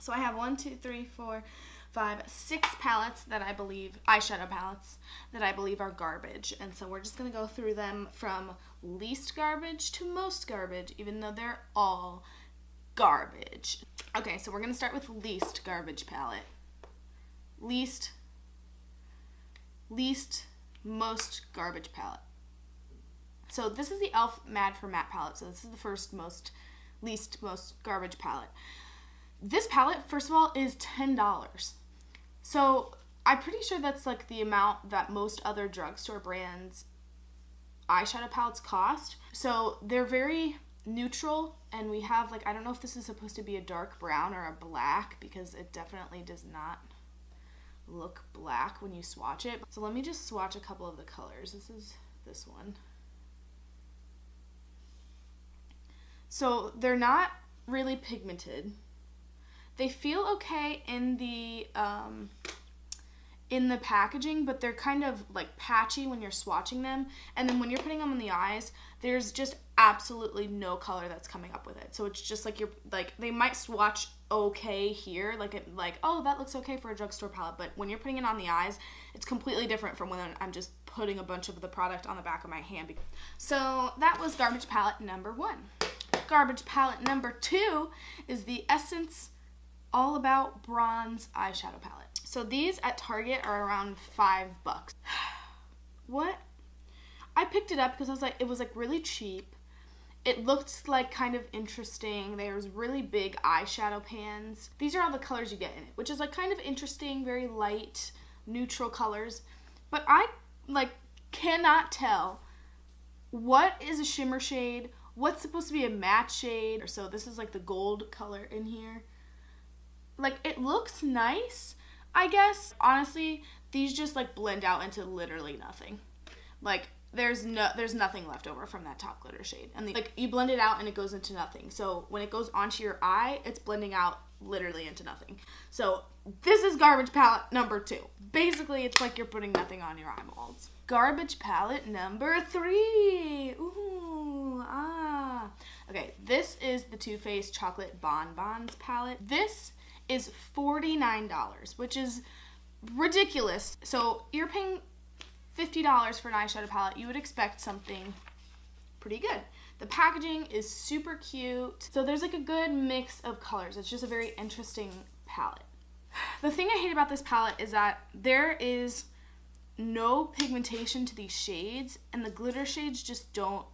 So I have 1, 2, 3, 4, 5, 6 palettes that I believe, eyeshadow palettes, that I believe are garbage. And so we're just going to go through them from least garbage to most garbage, even though they're all garbage. Okay, so we're going to start with least garbage palette. Least, most garbage palette. So this is the e.l.f. Mad for Matte palette. So this is the first least most garbage palette. This palette, first of all, is $10. So I'm pretty sure that's like the amount that most other drugstore brands eyeshadow palettes cost. So they're very neutral, and we have like, I don't know if this is supposed to be a dark brown or a black, because it definitely does not look black when you swatch it. So let me just swatch a couple of the colors. This is this one. So they're not really pigmented. They feel okay in the packaging, but they're kind of like patchy when you're swatching them. And then when you're putting them in the eyes, there's just absolutely no color that's coming up with it. So it's just like they might swatch okay here, like oh, that looks okay for a drugstore palette, but when you're putting it on the eyes, it's completely different from when I'm just putting a bunch of the product on the back of my hand. So that was garbage palette number 1. Garbage palette number 2 is the Essence All About Bronze eyeshadow palette. So these at Target are around $5. What? I picked it up because I was like, it was like really cheap. It looked like kind of interesting. There's really big eyeshadow pans. These are all the colors you get in it, which is like kind of interesting, very light, neutral colors. But I like cannot tell what is a shimmer shade, what's supposed to be a matte shade. So this is like the gold color in here. Like, it looks nice, I guess. Honestly, these just like blend out into literally nothing. Like, there's nothing left over from that top glitter shade. And like, you blend it out and it goes into nothing. So when it goes onto your eye, it's blending out literally into nothing. So this is garbage palette number 2. Basically, it's like you're putting nothing on your eyeballs. Garbage palette number 3. Ooh, ah. Okay, this is the Too Faced Chocolate Bonbons palette. This is $49, which is ridiculous. So you're paying $50 for an eyeshadow palette. You would expect something pretty good. The packaging is super cute. So there's like a good mix of colors. It's just a very interesting palette. The thing I hate about this palette is that there is no pigmentation to these shades, and the glitter shades just don't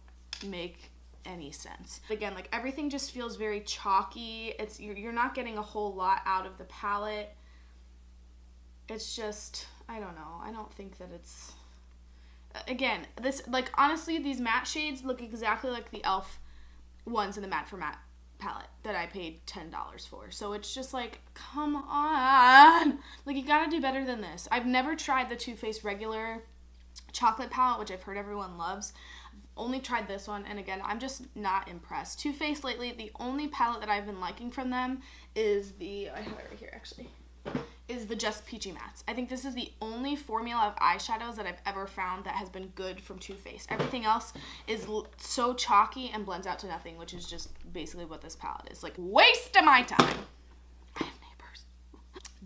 make any sense. Again, like, everything just feels very chalky. You're not getting a whole lot out of the palette. It's just, I don't know. I don't think that it's, again, this, like, honestly, these matte shades look exactly like the e.l.f. ones in the Matte for Matte palette that I paid $10 for. So it's just like, come on. Like, you gotta do better than this. I've never tried the Too Faced regular chocolate palette, which I've heard everyone loves. Only tried this one, and again, I'm just not impressed. Too Faced lately, the only palette that I've been liking from them is I have it right here actually, is the Just Peachy Mattes. I think this is the only formula of eyeshadows that I've ever found that has been good from Too Faced. Everything else is so chalky and blends out to nothing, which is just basically what this palette is. Like, waste of my time. I have neighbors.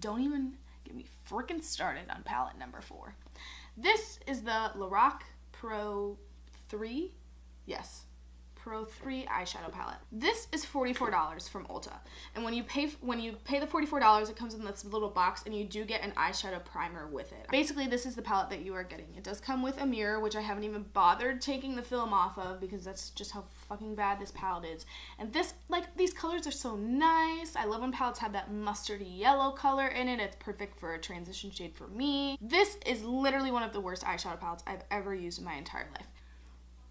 Don't even get me freaking started on palette number 4. This is the Lorac Pro 3, yes, Pro 3 eyeshadow palette. This is $44 from Ulta, and when you pay the $44, it comes in this little box, and you do get an eyeshadow primer with it. Basically, this is the palette that you are getting. It does come with a mirror, which I haven't even bothered taking the film off of, because that's just how fucking bad this palette is. And this, like, these colors are so nice. I love when palettes have that mustardy yellow color in it. It's perfect for a transition shade for me. This is literally one of the worst eyeshadow palettes I've ever used in my entire life.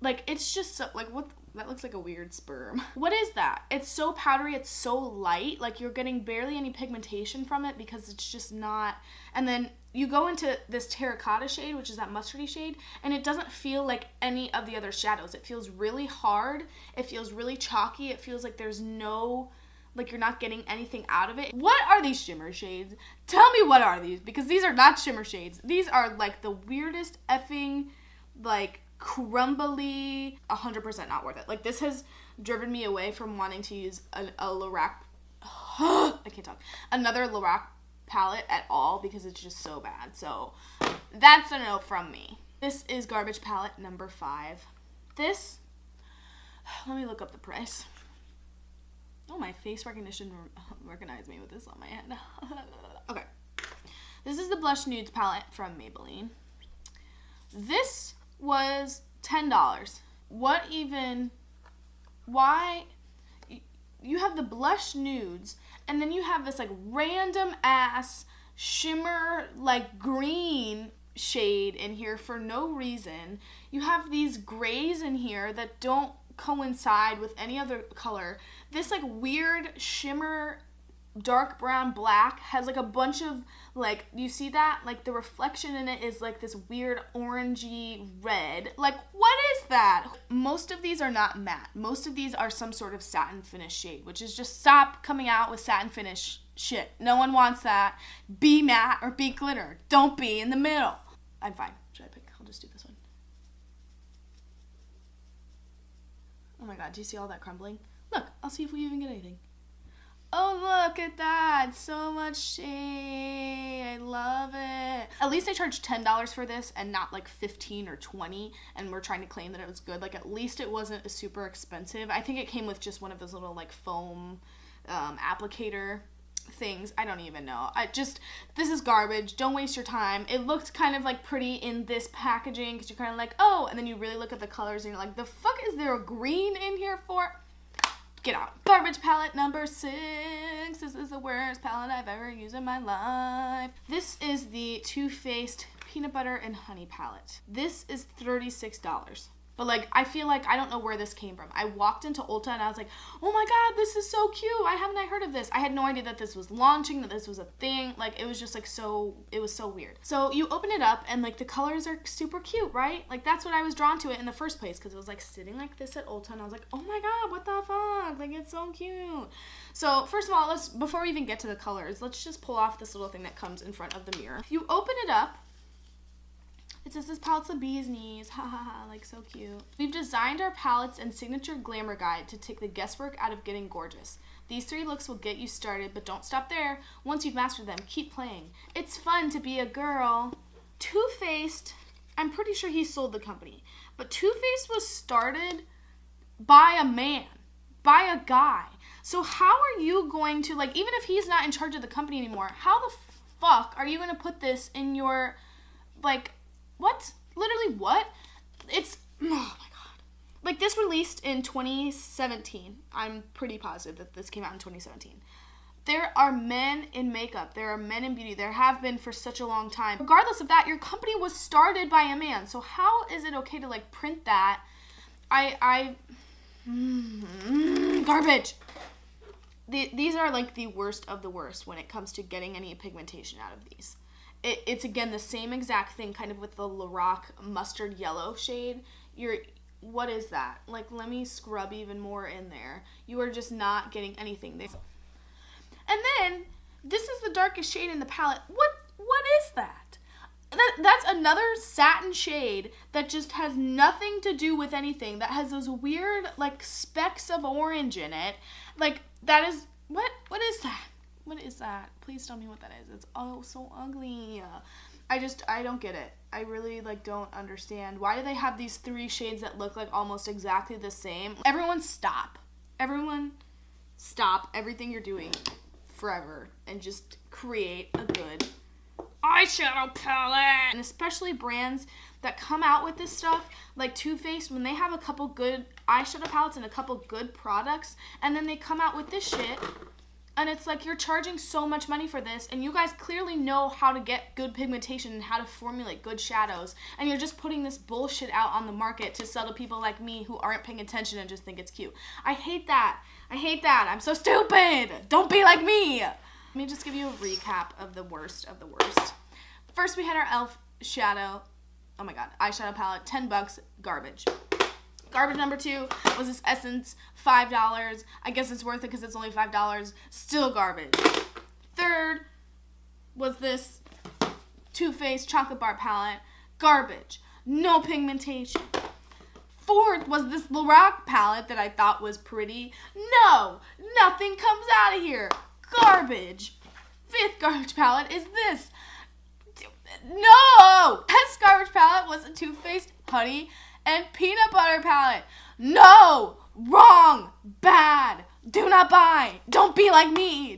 Like, it's just so, like, what, that looks like a weird sperm. What is that? It's so powdery, it's so light, like, you're getting barely any pigmentation from it because it's just not, and then you go into this terracotta shade, which is that mustardy shade, and it doesn't feel like any of the other shadows. It feels really hard, it feels really chalky, it feels like there's no, like, you're not getting anything out of it. What are these shimmer shades? Tell me, what are these? Because these are not shimmer shades. These are, like, the weirdest effing, like, crumbly, 100% not worth it. Like, this has driven me away from wanting to use a Lorac I can't talk. Another Lorac palette at all because it's just so bad. So that's a no from me. This is garbage palette number 5. This, let me look up the price. Oh, my face recognition recognized me with this on my head. Okay. This is the Blush Nudes palette from Maybelline. This was $10. Why? You have the Blush Nudes, and then you have this like random ass shimmer like green shade in here for no reason. You have these grays in here that don't coincide with any other color. This like weird shimmer dark brown black has like a bunch of like, you see that? Like the reflection in it is like this weird orangey red. Like, what is that? Most of these are not matte. Most of these are some sort of satin finish shade, which is just stop coming out with satin finish shit. No one wants that. Be matte or be glitter. Don't be in the middle. I'm fine. Should I pick? I'll just do this one. Oh my god, do you see all that crumbling? Look, I'll see if we even get anything. Oh, look at that. So much shade. I love it. At least I charged $10 for this and not like 15 or 20, and we're trying to claim that it was good. Like, at least it wasn't super expensive. I think it came with just one of those little like foam applicator things. I don't even know. This is garbage. Don't waste your time. It looked kind of like pretty in this packaging because you're kind of like, oh, and then you really look at the colors and you're like, the fuck is there a green in here for? Get out. Garbage palette number 6. This is the worst palette I've ever used in my life. This is the Too Faced Peanut Butter and Honey palette. This is $36. But like, I feel like I don't know where this came from. I walked into Ulta and I was like, oh my god, this is so cute. Why haven't I heard of this? I had no idea that this was launching, that this was a thing. Like, it was just like it was so weird. So you open it up and like the colors are super cute, right? Like, that's what I was drawn to it in the first place, because it was like sitting like this at Ulta and I was like, oh my god, what the fuck? Like, it's so cute. So first of all, before we even get to the colors, let's just pull off this little thing that comes in front of the mirror. You open it up. It says this palette's a bee's knees. Ha ha ha, like so cute. We've designed our palettes and signature glamour guide to take the guesswork out of getting gorgeous. These 3 looks will get you started, but don't stop there. Once you've mastered them, keep playing. It's fun to be a girl. Too Faced, I'm pretty sure he sold the company, but Too Faced was started by a man, by a guy. So how are you going to, like, even if he's not in charge of the company anymore, how the fuck are you going to put this in your, like, what? Literally what? It's, oh my god. Like, this released in 2017. I'm pretty positive that this came out in 2017. There are men in makeup. There are men in beauty. There have been for such a long time. Regardless of that, your company was started by a man. So how is it okay to, like, print that? Garbage. These are, like, the worst of the worst when it comes to getting any pigmentation out of these. It's, again, the same exact thing, kind of with the Lorac mustard yellow shade. What is that? Like, let me scrub even more in there. You are just not getting anything there. And then, this is the darkest shade in the palette. What is that? That's another satin shade that just has nothing to do with anything. That has those weird, like, specks of orange in it. Like, that is, what is that? What is that? Please tell me what that is. It's oh so ugly. I don't get it. I really, like, don't understand. Why do they have these 3 shades that look like almost exactly the same? Everyone stop. Everyone stop everything you're doing forever and just create a good eyeshadow palette. And especially brands that come out with this stuff, like Too Faced, when they have a couple good eyeshadow palettes and a couple good products, and then they come out with this shit, and it's like, you're charging so much money for this, and you guys clearly know how to get good pigmentation and how to formulate good shadows, and you're just putting this bullshit out on the market to sell to people like me who aren't paying attention and just think it's cute. I hate that. I hate that. I'm so stupid. Don't be like me. Let me just give you a recap of the worst of the worst. First, we had our e.l.f. shadow. Oh my god. Eyeshadow palette. $10. Garbage. Garbage number 2 was this Essence, $5. I guess it's worth it because it's only $5. Still garbage. Third was this Too Faced chocolate bar palette. Garbage. No pigmentation. Fourth was this Lorac palette that I thought was pretty. No, nothing comes out of here. garbage. Fifth garbage palette is this. No! Best garbage palette was a Too Faced honey and peanut butter palette. No! Wrong! Bad! Do not buy! Don't be like me!